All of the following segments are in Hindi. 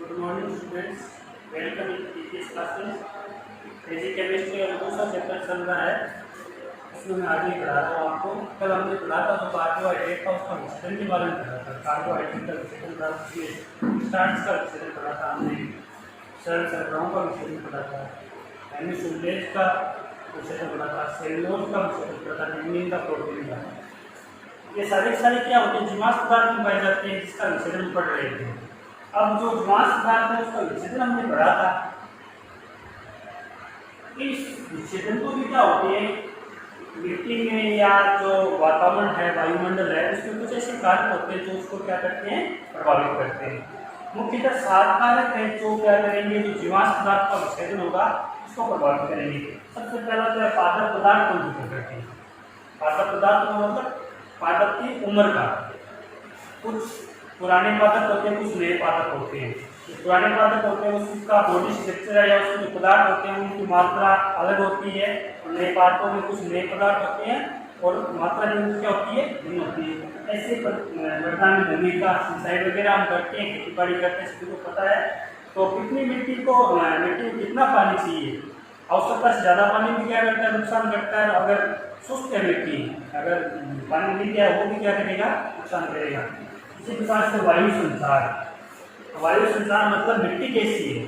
Good morning students, welcome in teachers classes. Physics chemistry का दूसरा चैप्टर चल रहा है, इसमें मैं आगे पढ़ा रहा हूँ आपको। कल हमने पढ़ा था तो कार्बोहाइड्रेट का उसका विच्छेदन के बारे में पढ़ा था। कार्बोहाइड्रेट का विच्छेदन था, स्टार्च का विच्छेदन पढ़ा था हमने, सरल शर्कराओं का विच्छेदन पढ़ा था, हेमिसुल्फेट का विच्छेदन पढ़ा था, सेलुलोज का विच्छेदन पढ़ा था, लिग्निन का, प्रोटीन का। ये सारे क्या होते हैं, जीवाश्म पदार्थ में पाए जाते हैं जिसका विच्छेदन पढ़ रहे थे। अब जो जीवाश्म पदार्थ है उसका विच्छेदन हमने पढ़ा था। इस विच्छेदन को भी क्या होते हैं, मिट्टी में या जो वातावरण है, वायुमंडल है, उसमें कुछ ऐसे कारक होते हैं जो उसको क्या करते हैं, प्रभावित करते हैं। मुख्यतः 7 कारक है जो क्या करेंगे, जो जीवाश्म पदार्थ का विच्छेदन होगा उसको प्रभावित करेंगे। सबसे पहला तो है पादप पदार्थ को करते हैं। पादप पदार्थ का मतलब पादप की उम्र का, कुछ पुराने पादप होते हैं, कुछ नए पादप होते हैं। जो पुराने पादप होते हैं उसका बॉडी स्ट्रक्चर है या उसके जो पदार्थ होते हैं उनकी मात्रा अलग होती है, और नए पादपों में कुछ नए पदार्थ होते हैं और मात्रा जो क्या होती है, भिन्न होती है। ऐसे वर्तमान में जमीन का सिंचाई वगैरह हम करते हैं, खेती बाड़ी करते हैं, सभी को पता है। तो कितनी मिट्टी में कितना पानी चाहिए, आवश्यकता से ज़्यादा पानी भी क्या करता है, नुकसान करता है। अगर शुष्क है मिट्टी, अगर पानी मिल गया वो भी क्या करेगा, नुकसान करेगा। इसी प्रकार से वायु संचार, वायु संचार मतलब मिट्टी कैसी है,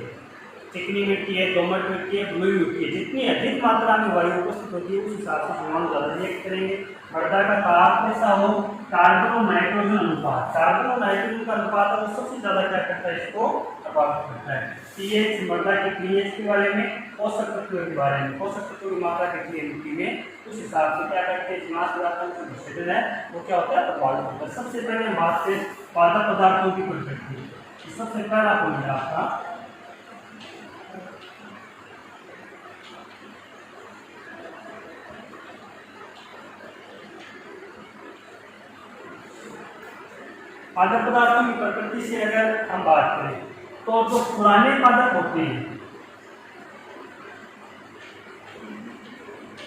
चिकनी मिट्टी है, दोमट मिट्टी है, बलुई मिट्टी है, जितनी अधिक मात्रा में वायु उपस्थित होती है उस हिसाब से हम ज़्यादा रिएक्ट करेंगे। मृदा का ताप कैसा हो, कार्बन और नाइट्रोजन अनुपात, कार्बन और नाइट्रोजन का अनुपात है वो सबसे ज़्यादा क्या करता है, इसको प्रभावित करता है। पीएच, मृदा के पीएच के बारे में, पोषक तत्वों के बारे में, पोषक तत्वों की मात्रा कितनी है मिट्टी में, उस हिसाब से क्या करते हैं, जीवाश्म पदार्थों का विच्छेदन है वो क्या होता है, प्रभावित होता है। सबसे पहले बात से पादप पदार्थों की प्रकृति, सबसे पहला पॉइंट आपका पादप पदार्थों की प्रकृति से अगर हम बात करें तो जो पुराने पादप होते हैं,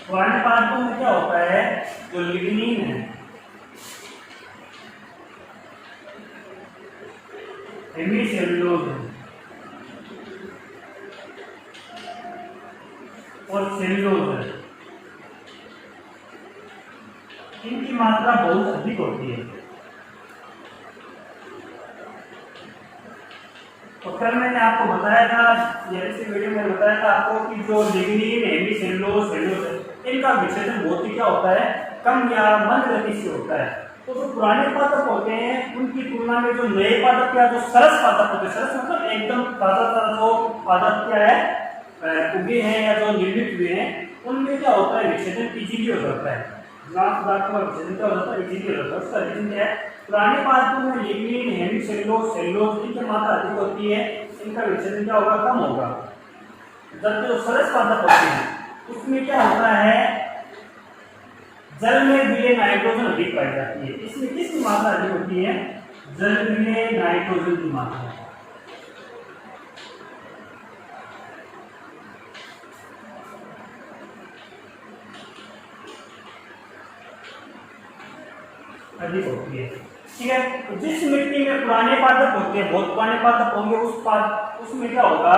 पुराने पादपों में क्या होता है, जो लिग्निन है, हेमिसेलुलोज है और सेलुलोज है, इनकी मात्रा बहुत अधिक होती है। तो कल मैंने आपको बताया था, इसी वीडियो में बताया था आपको कि जो लिग्निन, हेमिसेलुलोज, सेलुलोज है, इनका विच्छेदन बहुत ही क्या होता है, कम या मंद गति से होता है। तो जो पुराने पादप होते हैं उनकी तुलना में जो नए पादप या जो सरस पादप होते हैं, सरस मतलब एकदम ताजा जो पादप क्या है, उगे हैं या जो निर्मित हुए हैं, उनमें क्या होता है, विच्छेदन इजीली हो जाता है। जीवाश्म पदार्थों का विच्छेदन क्या हो जाता है, इजीली हो जाता है। उसका रीजन क्या है, पुराने पादपों में लिग्निन, हेमिसेलुलोज, सेलुलोज इनकी मात्रा अधिक होती है, इनका विच्छेदन क्या होगा, कम होगा। जबकि जो सरस पादप होते हैं उसमें क्या होता है, जल में विलय नाइट्रोजन अधिक पाई जाती है। इसमें किसकी मात्रा अधिक होती है, जल विलय नाइट्रोजन की मात्रा अधिक होती है। ठीक है, तो जिस मिट्टी में पुराने पादप होते हैं, बहुत पुराने पादप होंगे, उसमें क्या होगा,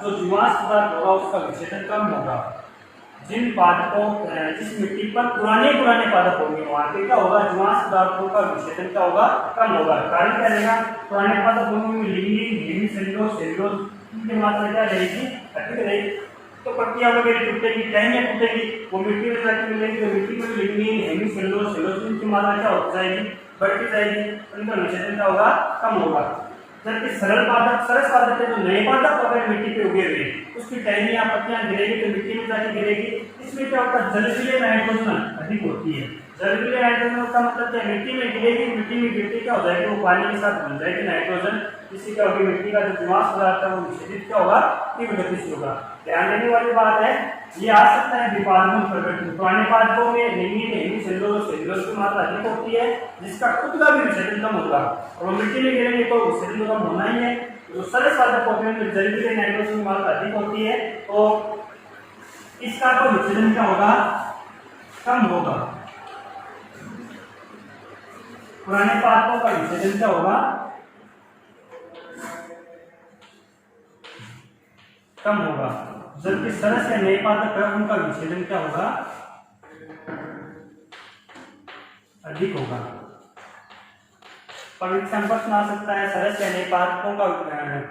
जो जीवाश्म पदार्थ होगा उसका विच्छेदन कम होगा। जिन पादपों, जिस मिट्टी पर पुराने पादप होंगे वहाँ पे क्या होगा, जीवाश्म पदार्थों का विच्छेदन क्या होगा, कम होगा। कारण क्या रहेगा, पुराने पादपों में लिग्निन, हेमिसेलुलोज, सेलुलोज की मात्रा क्या रहेगी, अधिक रहेगी। तो पत्तियां वगैरह टूटेगी, टहनियां टूटेगी, वो मिट्टी में जाके मिलेगी, तो मिट्टी में लिग्निन, हेमिसेलुलोज, सेलुलोज की मात्रा क्या हो जाएगी, बढ़ती जाएगी, उनका विच्छेदन क्या होगा, कम होगा। जबकि सरल पादप, सरस पादप है, जो नए पादप अगर मिट्टी पे उगे हुए उसकी टहनियां, पत्तियां गिरेगी तो मिट्टी में जाके गिरेगी। इसमें क्या होता है, जलविलय नाइट्रोजन अधिक होती है। जलविलय नाइट्रोजन का मतलब क्या, मिट्टी में गिरेगी, मिट्टी में गिरती क्या हो जाएगी, वो पानी के साथ बन जाएगी नाइट्रोजन, जिससे क्या होगी, मिट्टी का जो जीवाश्म पदार्थ है वो विच्छेदित क्या होगा, तीव्र गति से होगा। ध्यान देने वाली बात है, ये आ सकता है विपादन प्रकृति। पुराने पादपों में लिग्निन, हेमिसेलुलोज, सेलुलोज की मात्रा अधिक होती है, जिसका खुद का भी विच्छेदन कम होगा, और मिट्टी में गिरेंगे तो विच्छेदन कम होना ही है। जो सरस पादप होते हैं जल विलय नाइट्रोजन की मात्रा अधिक होती है, तो इसका तो विच्छेदन क्या होगा, कम होगा। पुराने पादपों का विच्छेदन क्या होगा, कम होगा, जबकि सरस या न्यायपातक है उनका विच्छेदन क्या होगा, अधिक होगा। पवित्र संपर्क में आ सकता है सरस या न्यायपातकों का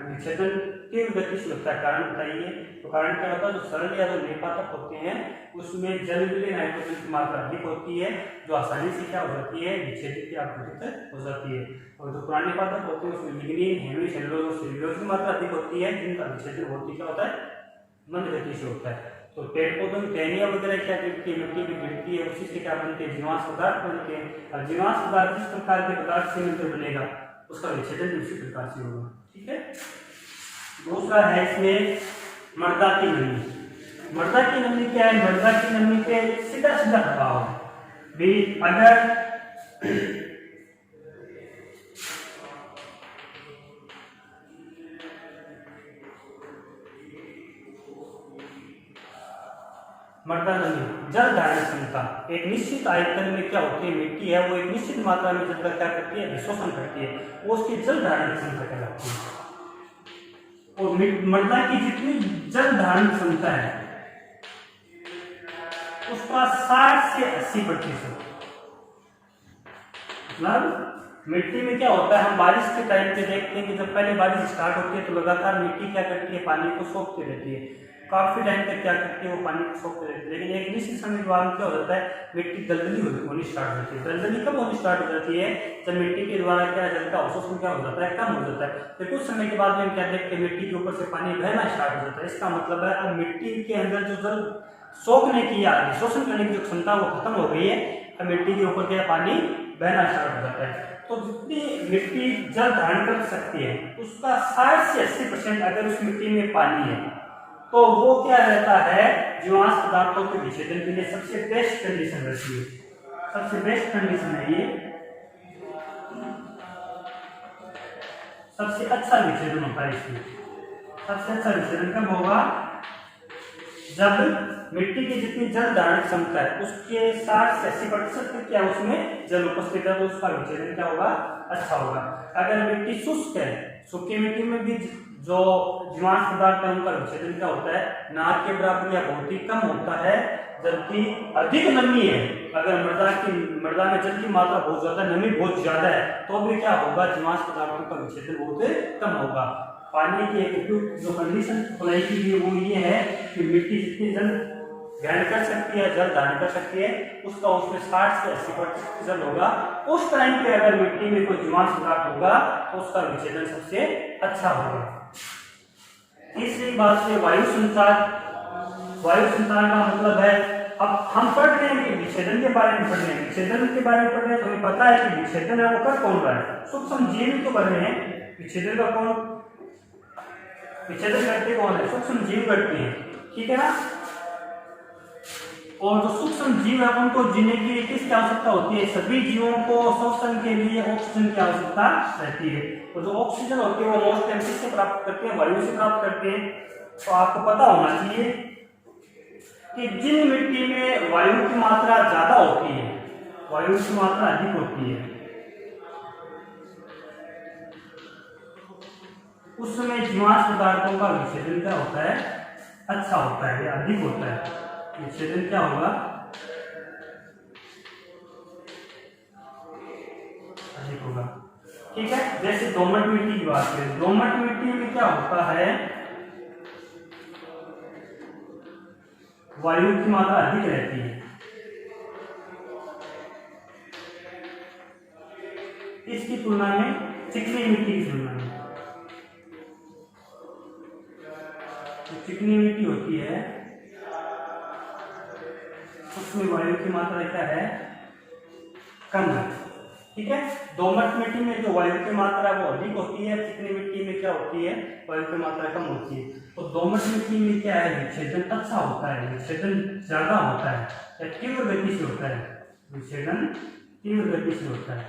विच्छेदन तीव्र गति से होता है, कारण बताइए। तो कारण क्या होता है, जो सरल या जो न्यायपातक होते हैं उसमें जल में नाइट्रोजन की मात्रा अधिक होती है, जो आसानी से क्या हो जाती है, विच्छेदित या अपघटित हो जाती है। और जो पुराने पातक होते हैं उसमें लिग्निन, हेमी, सेलुलोज और सेल्यूलोज की मात्रा अधिक होती है, जिनका विच्छेदन बहुत ही क्या होता है, मंद गति से होता है। तो पेड़ पौधों में टहनियां वगैरह क्या गिरती है, मिट्टी में गिरती है, उसी से क्या बनते हैं, जीवांश पदार्थ बनते हैं। और जीवांश पदार्थ जिस प्रकार के पदार्थ से मिलकर बनेगा उसका विच्छेदन भी उसी प्रकार से होगा। ठीक है। दूसरा है इसमें मृदा की नमी। मृदा की नमी क्या है, मृदा की नमी पे सीधा सीधा प्रभाव है भी। अगर मृदा नमी, जल धारण क्षमता, एक निश्चित आयतन में क्या होती है, मिट्टी है वो एक निश्चित मात्रा में जल का क्या करती है, विशोषण करती है, वो उसकी जल धारण क्षमता कहलाती है। और मृदा की जितनी जल धारण क्षमता है उसका 60 से 80%। मतलब मिट्टी में क्या होता है, हम बारिश के टाइम पे देखते हैं कि जब पहले बारिश स्टार्ट होती है तो लगातार मिट्टी क्या करती है, पानी को सोखती रहती है, काफी टाइम तक क्या करती है, वो पानी को सोखते रहती है। लेकिन एक निश्चित समय के बाद क्या हो जाता है, मिट्टी दलदली होनी स्टार्ट हो जाती है। दलदली कब होनी स्टार्ट हो जाती है, जब मिट्टी के द्वारा क्या जल का अवशोषण क्या हो जाता है, कम हो जाता है। फिर कुछ समय के बाद में क्या देखते हैं, मिट्टी के ऊपर से पानी बहना स्टार्ट हो जाता है। इसका मतलब है अब मिट्टी के अंदर जो जल सोखने की या शोषण करने की जो क्षमता वो खत्म हो गई है, अब मिट्टी के ऊपर क्या पानी बहना स्टार्ट हो जाता है। तो जितनी मिट्टी जल धारण कर सकती है उसका 60 से 80% अगर उस मिट्टी में पानी है तो वो क्या रहता है, जीवांश पदार्थों के विच्छेदन के लिए सबसे बेस्ट कंडीशन रहती है। सबसे बेस्ट कंडीशन है ये, सबसे अच्छा विच्छेदन होता है इसमें। सबसे अच्छा विच्छेदन कब होगा, जब मिट्टी की जितनी जल धारण क्षमता है उसके 60 से 80% क्या उसमें जल उपस्थित है, तो उसका विच्छेदन क्या होगा, अच्छा होगा। अगर मिट्टी शुष्क है, सूखी मिट्टी में भी जो जीवांश पदार्थ है उनका विच्छेदन क्या होता है, ना के बराबर या बहुत ही कम होता है। जबकि अधिक नमी है, अगर मृदा में जल की मात्रा बहुत ज्यादा, नमी बहुत ज्यादा है, तो भी क्या होगा, जीवांश पदार्थों का विच्छेदन बहुत कम होगा। पानी की एक उपयुक्त जो कंडीशन अप्लाई की गई वो ये है कि मिट्टी जितनी जल ग्रहण कर सकती है, जल धारण कर सकती है, उसका उसमें 60 से 80% जल होगा। उस टाइम पे अगर मिट्टी में कोई जीवांश पदार्थ होगा तो उसका विच्छेदन सबसे अच्छा होगा। तीसरी बात है वायु संचार। वायु संचार का मतलब है, अब हम पढ़ रहे हैं कि विच्छेदन के बारे में पढ़ रहे हैं, विच्छेदन के बारे में पढ़ रहे हैं तो हमें पता है कि विच्छेदन है वो कर कौन रहा है, सूक्ष्म जीव तो कर रहे हैं। विच्छेदन का कौन विच्छेदन करते कौन है, सूक्ष्म जीव करते हैं, ठीक है ना। और जो सूक्ष्म जीव है उनको जीने के लिए किसकी आवश्यकता होती है, सभी जीवों को श्वसन के लिए ऑक्सीजन की आवश्यकता रहती है। और जो ऑक्सीजन होती है वो मोस्ट टाइम किससे प्राप्त करते हैं, वायु से प्राप्त करते हैं। तो आपको पता होना चाहिए कि जिन मिट्टी में वायु की मात्रा ज्यादा होती है, वायु की मात्रा अधिक होती है, उस समय जीवांश पदार्थों का विच्छेदन क्या होता है, अच्छा होता है या अधिक होता है। विच्छेदन क्या होगा, अधिक होगा, ठीक है। जैसे दोमट मिट्टी की बात करें, दोमट मिट्टी में क्या होता है, वायु की मात्रा अधिक रहती है। इसकी तुलना में चिकनी मिट्टी की तुलना में, चिकनी मिट्टी होती है उसमें वायु की मात्रा क्या है, कम है, ठीक है। दोमट मिट्टी में जो वायु की मात्रा वो अधिक होती है, चिकनी मिट्टी में क्या होती है, वायु की मात्रा कम होती है। तो दोमट मिट्टी में क्या है, विच्छेदन अच्छा होता है, विच्छेदन ज्यादा होता है या तीव्र गति से होता है, विच्छेदन तीव्र गति से होता है।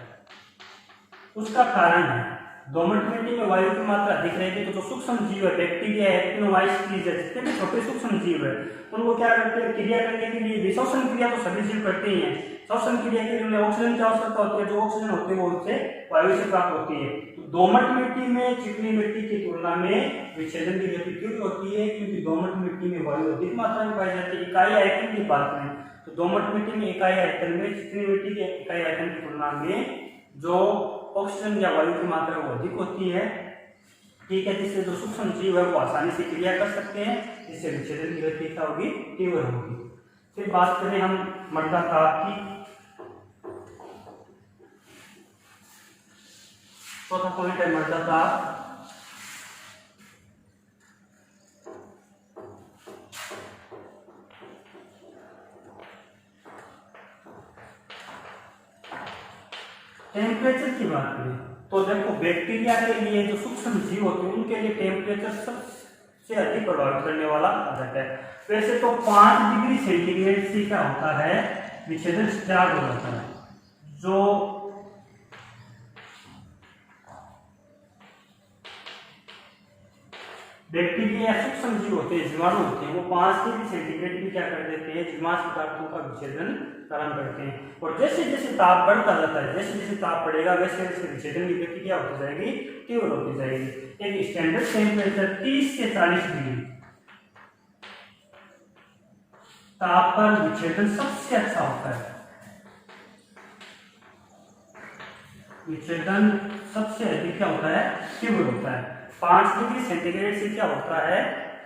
उसका कारण है दोमट मिट्टी में वायु की मात्रा अधिक रहेगी तो जो सूक्ष्म जीव है, बैक्टीरिया है, एक्टिनोमाइसीट्स है, जितने भी छोटे सूक्ष्म जीव है उनको क्या करते हैं, क्रिया करने के लिए, विश्वसन क्रिया तो सभी जीव करते ही हैं, श्वसन क्रिया के लिए उन्हें ऑक्सीजन की आवश्यकता होती है, जो ऑक्सीजन होती है वो उनसे वायु से प्राप्त होती है। तो दोमट मिट्टी में चिकनी मिट्टी की तुलना में विच्छेदन की गति क्यों होती है, क्योंकि दोमट मिट्टी में वायु अधिक मात्रा में पाई जाती है। इकाई आयतन की बात करें तो दोमट मिट्टी में इकाई आयतन में चिकनी मिट्टी के इकाई आयतन की तुलना में जो ऑक्सीजन या वायु की मात्रा वो अधिक होती है, ठीक है, जिससे जो सूक्ष्म जीव है वो आसानी से क्रिया कर सकते हैं, जिससे विच्छेदन की गति क्या होगी, तीव्र होगी। फिर बात करें हम मृदा ताप की, चौथा पॉइंट है मृदा ताप। टेम्परेचर की बात करें तो देखो बैक्टीरिया के लिए, जो सूक्ष्म जीव होते हैं उनके लिए टेम्परेचर सबसे अधिक प्रभावित करने वाला कारक है। वैसे तो 5 डिग्री सेंटीग्रेड से क्या होता है, विच्छेदन स्टार्ट हो जाता है। जो बैक्टीरिया सूक्ष्म जीव होते हैं, जीवाणु होते हैं, वो 5 डिग्री सेंटीग्रेड भी क्या कर देते हैं, जीवाश्म पदार्थों का विच्छेदन प्रारंभ करते हैं। और जैसे जैसे ताप बढ़ता जाता है, जैसे जैसे ताप बढ़ेगा वैसे वैसे विच्छेदन की गति क्या होती जाएगी, तीव्र होती जाएगी। एक स्टैंडर्ड टेम्परेचर 30 से 40 डिग्री ताप पर विच्छेदन सबसे अच्छा होता है। विच्छेदन सबसे अधिक क्या होता है, तीव्र होता है। 5 डिग्री सेंटीग्रेड से क्या होता है,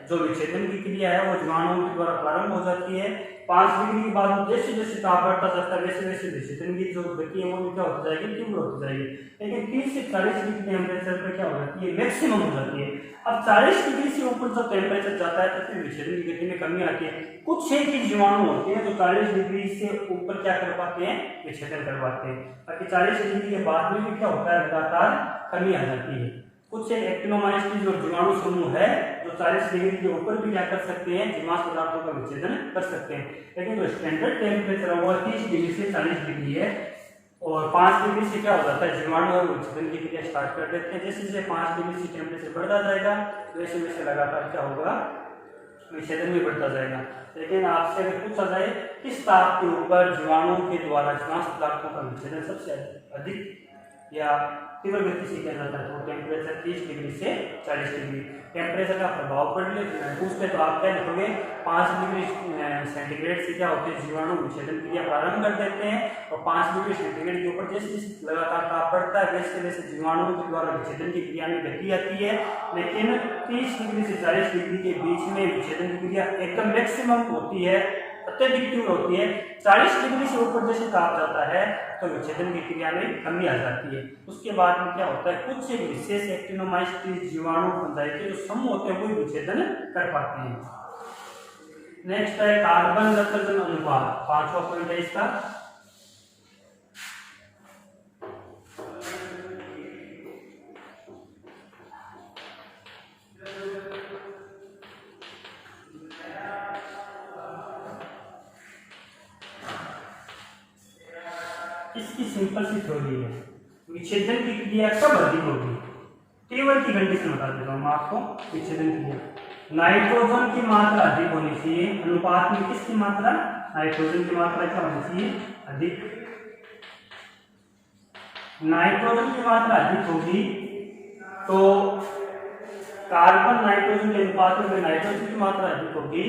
जो विच्छेदन की क्रिया है वो जीवाणुओं के द्वारा प्रारंभ हो जाती है। 5 डिग्री के बाद जैसे जैसे ताप बढ़ता जाता है वैसे वैसे विच्छेदन की जो गति है वो क्या होती जाएगी, तीव्र होती जाएगी। लेकिन 30 से 40 डिग्री टेम्परेचर पर क्या हो जाती है, मैक्सिमम हो जाती है। अब 40 डिग्री से ऊपर जब टेम्परेचर जाता है तो फिर विच्छेदन की गति में कमी आती है। कुछ एक ही जीवाणु होते हैं जो 40 डिग्री से ऊपर क्या कर पाते हैं, विच्छेदन कर पाते हैं। बाकी 40 डिग्री के बाद में भी क्या होता है, लगातार कमी आ जाती है। कुछ एक एक्टिनोमाइसीट्स जो जीवाणु समूह है जो 40 डिग्री के ऊपर भी क्या कर सकते हैं, जीवाश्म पदार्थों का विच्छेदन कर सकते हैं। लेकिन जो स्टैंडर्ड टेम्परेचर है वो 30 डिग्री से 40 डिग्री है। और 5 डिग्री से क्या हो जाता है, जीवाणु और विच्छेदन की क्रिया स्टार्ट कर देते हैं। जैसे जैसे 5 डिग्री से टेम्परेचर बढ़ता जाएगा वैसे वैसे लगातार क्या होगा, विच्छेदन भी बढ़ता जाएगा। लेकिन आपसे अगर पूछा जाए किस ताप के ऊपर जीवाणुओं के द्वारा जीवाश्म पदार्थों का विच्छेदन सबसे अधिक या तीव्र गति से किया जाता है, तो टेम्परेचर 30 डिग्री से 40 डिग्री। टेम्परेचर का प्रभाव पूछते तो आप क्या लिखोगे, 5 डिग्री सेंटीग्रेड से क्या होते हैं, जीवाणु विच्छेदन क्रिया प्रारंभ कर देते हैं। और 5 डिग्री सेंटीग्रेड के ऊपर जैसे जैसे लगातार ताप बढ़ता है वैसे वैसे जीवाणुओं के द्वारा विच्छेदन की क्रिया में गति आती है। लेकिन 30 डिग्री से 40 डिग्री के बीच में विच्छेदन की क्रिया एकदम मैक्सिमम होती है, अत्यधिक तीव्र होती है। 40 डिग्री से ऊपर जैसे ताप जाता है तो विच्छेदन की क्रिया में कमी आ जाती है। उसके बाद में क्या होता है, कुछ एक विशेष एक्टिनोमाइसीट्स जीवाणु फंजाई के जो समूह होते हैं वो विच्छेदन कर पाते हैं। नेक्स्ट है कार्बन नत्रजन अनुपात, 5वां पॉइंट है इसका। इसकी सिंपल सी थ्योरी है, विच्छेदन की क्रिया कब अधिक होगी, तीव्र की कंडीशन बता देता हूँ मैं आपको। विच्छेदन क्रिया नाइट्रोजन की मात्रा अधिक होनी चाहिए, अनुपात में किसकी मात्रा, नाइट्रोजन की मात्रा क्या होनी चाहिए, अधिक। नाइट्रोजन की मात्रा अधिक होगी तो कार्बन नाइट्रोजन के अनुपात में नाइट्रोजन की मात्रा अधिक होगी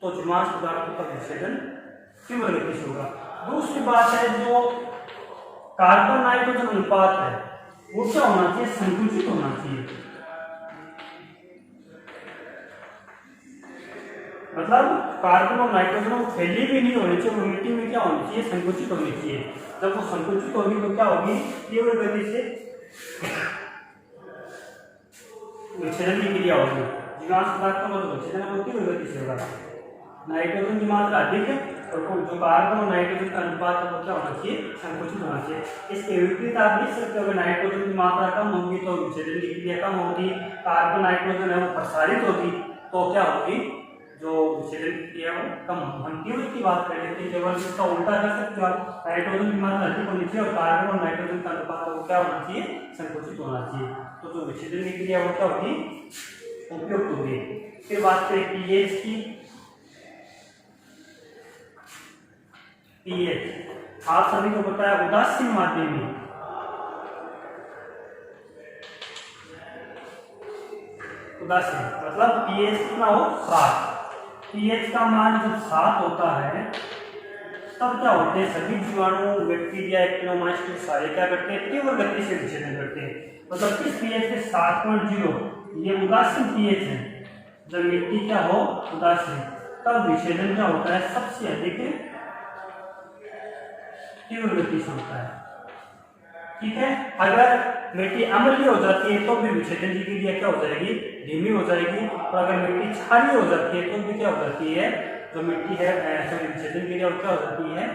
तो जीवाश्म पदार्थों का विच्छेदन तीव्र गति से होगा। दूसरी बात है, जो कार्बन नाइट्रोजन अनुपात है वो क्या होना चाहिए, संकुचित होना चाहिए। मतलब कार्बन और नाइट्रोजन वो फैली भी नहीं होनी चाहिए, वो मिट्टी में क्या होनी चाहिए, संकुचित होनी चाहिए। जब वो संकुचित होगी तो क्या होगी, तीव्र गति से विच्छेदन की क्रिया होगी। जीवाश्म पदार्थों का जो विच्छेदन है वो तीव्र गति से होगा। नाइट्रोजन की मात्रा अधिक है और जो कार्बन और नाइट्रोजन का अनुपात है वो क्या होना चाहिए, संकुचित होना चाहिए। इसके विपरीत आप लिख सकते हो, अगर नाइट्रोजन की मात्रा कम होगी तो विच्छेदन की क्रिया कम होगी, कार्बन नाइट्रोजन है वो प्रसारित होगी तो क्या होगी, जो विच्छेदन की क्रिया वो कम होगी। हम तीव्र की बात कर लेते हैं, केवल इसका उल्टा कर सकते हो आप, नाइट्रोजन की मात्रा अधिक होनी चाहिए और कार्बन और नाइट्रोजन का अनुपात वो क्या होना चाहिए, संकुचित होना चाहिए। तो जो विच्छेदन की क्रिया वो क्या होगी, उपयुक्त होगी। फिर बात करें पीएच की। पीएच आप सभी को पता है, उदासीन माध्यम में उदासीन मतलब पीएच कितना हो, 7। पीएच का मान जब 7 होता है तब क्या होते हैं, सभी जीवाणु, बैक्टीरिया, एक्टिनोमाइसीट्स सारे क्या करते हैं, तीव्र गति से विच्छेदन करते हैं। मतलब किस पीएच पे 7.0, ये उदासीन पीएच है। जब मिट्टी क्या हो, उदासीन, तब विच्छेदन क्या होता है, सबसे अधिक तीव्र गति से होता है। ठीक है, अगर मिट्टी अम्लीय हो जाती है तो भी विच्छेदन की क्रिया क्या हो जाएगी, धीमी हो जाएगी। और अगर मिट्टी क्षारीय हो जाती है तो भी क्या हो जाती है, जो मिट्टी है विच्छेदन की क्रिया क्या हो जाती है,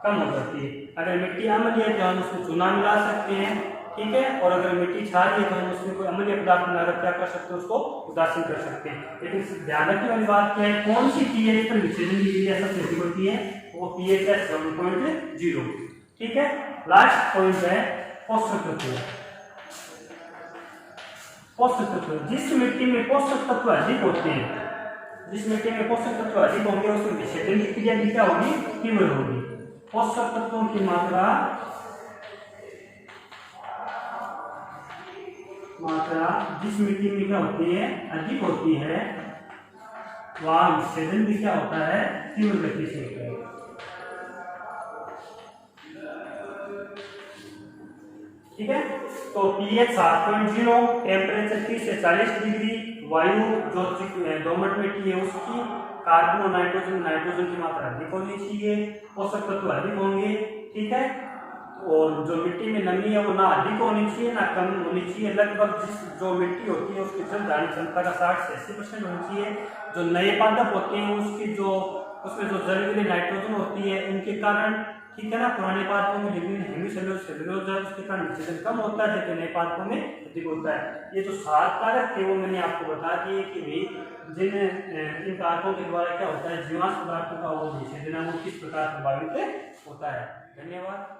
कम हो जाती है। अगर मिट्टी अम्लीय है तो हम उसमें चूना मिला सकते हैं, ठीक है, और अगर मिट्टी क्षारीय है तो हम उसमें कोई अम्लीय पदार्थ मिलाकर क्या कर सकते हैं, उसको उदासीन कर सकते हैं। लेकिन ध्यान रखने वाली बात क्या है, कौन सी पीएच पर विच्छेदन की क्रिया सबसे अधिक होती है, वो पीएच है 7.0। ठीक है, लास्ट पॉइंट है पोषक तत्व। पोषक तत्व, जिस मिट्टी में पोषक तत्व अधिक होते हैं, जिस मिट्टी में पोषक तत्व अधिक होंगे उसमें विच्छेदन की क्रिया भी क्या होगी, तीव्र होगी। पोषक तत्वों की मात्रा जिस मिट्टी में क्या होती है, अधिक होती है, वहां विच्छेदन भी क्या होता है, तीव्र गति से होता है। ठीक है, तो पीएच 7.0, टेम्परेचर 30 से 40 डिग्री, वायु जो दोमट मिट्टी है उसकी, कार्बन और नाइट्रोजन की मात्रा अधिक होनी चाहिए, पोषक तत्व अधिक होंगे। ठीक है, और जो मिट्टी में नमी है वो ना अधिक होनी चाहिए ना कम होनी चाहिए। लगभग जो मिट्टी होती है उसकी जल धारण क्षमता का 60 से 80% होनी चाहिए। जो नए पादप होते हैं उसमें जो जल नाइट्रोजन होती है उनके कारण, ठीक है ना, पुराने पादपों में लिग्निन हेमिसेलुलोज उसके कारण विच्छेदन कम होता है, जबकि नए पादपों में अधिक होता है। ये जो 7 कारक थे वो मैंने आपको बता दिए कि भाई इन कारकों के द्वारा क्या होता है, जीवाश्म पदार्थों का वो विच्छेदन वो किस प्रकार प्रभावित होता है। धन्यवाद।